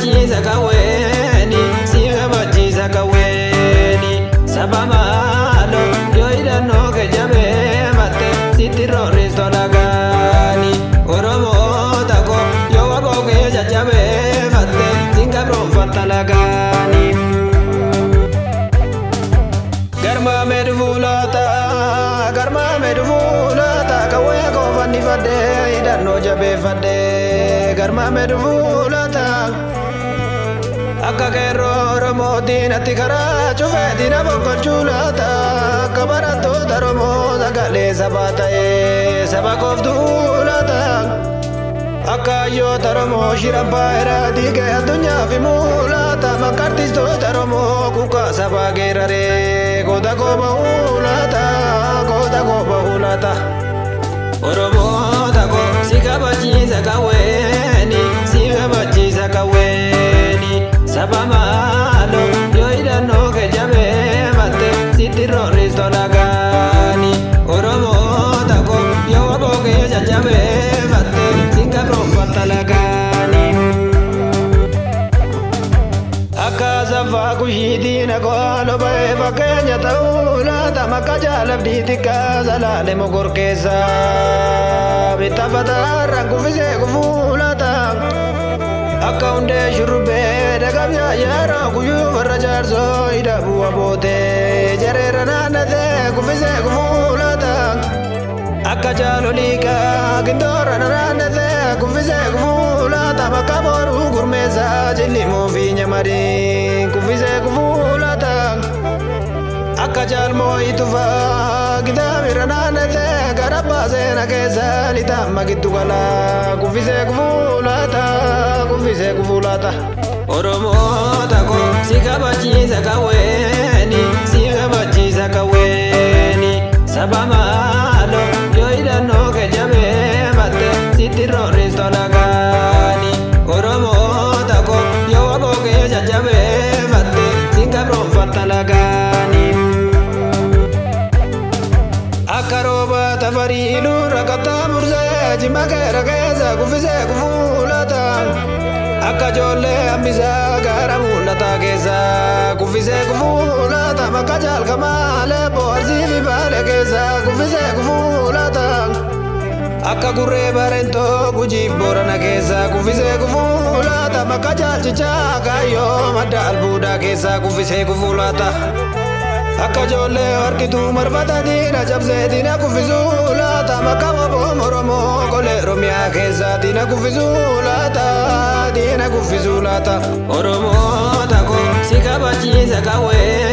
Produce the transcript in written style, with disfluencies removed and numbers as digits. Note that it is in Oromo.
kabachiisa kaweeni si kabachiisa kaweeni saba maalo yoo hidhannoo kee jabeeffatte sitti roorristu dhagaani Oromoota koo yoo waboo kee jajjabeeffatte sin gabroonfatta lagaani Garmaamee dhufuu laata kawwee koo fannifadhee hidhannoo jabeeffadhee Garmaamee dhufuu laata akka qeerroo Oromootiin atti karaa cufeetiin abokkolchuu laata akka barattoota Oromoo sagalee sabaa ta'ee saba kooftuu laata akka hayyoota Oromoo shirabbaa irratti ga'e addunyaaf himuu laata maqaa artistoota Oromoo kuukaa sabaa geeraree goota koo bahuu laata goota koo bahuu laata Oromoota koo si kabachiisa kaweeni si kabachiisa kaweeni saba maalo yoo hidhannoo kee jabeeffatte sitti roorristu dhagaani Oromoota koo yoo waboo kee jajjabeeffatte sin gabroonfatta lagaani akka saffaa kushiitiin akoolo ba'ee fakkeenya ta'uu laata makka jaalabdii xiqqaa salaale mogorkeessa bittafatarra kuffisee kufuu laata akka hundee shurrubbee dagabyaa yeroo guyyuu warra jaarsoo hidhabuu abootee jareera naannatee kuffisee kufuu laata akka jaaloliiqaa gindoora naannatee kuffisee kufuu laata makka booruu gurmeessaa jillimuu fi nyamadiin kuffisee kufuu laata akka jaalmoo itufaa kitaabirra naannatee gara baaseena keessa lixaamma giddu galaa kuffisee kufuu laata kuffisee kufuu laata Oromoota koo si kabachiisa kaweeni si kabachiisa kaweeni saba maalo yoo hidhannoo kee jabeeffatte sitti roorristu dhagaani Oromoota koo yoo waboo kee jajjabeeffatte sin gabroonfatta lagaani akka rooba tafariiduu rakkattaa mursee jimma keera keessa kuffisee kufuu laata akka ijoollee hambisaa gara mul'ataa keessa kuffisee kufuu laata makka jaalkamaalee boorsii fi baale keessa kuffisee kufuu laata akka gurree bareentoo gujiif boorana keessa kuffisee kufuu laata makka jaalchichaa kaayyoo madda albuudaa keessa kuffisee kufuu laata akka ijoollee harkituu marfata diina cabsee diina kuffisuu laata makka boboom Oromoo golee Oromiyaa keessa diina kuffisuu laata diina kuffisuu laata Oromoota koo si kabachiisa kawee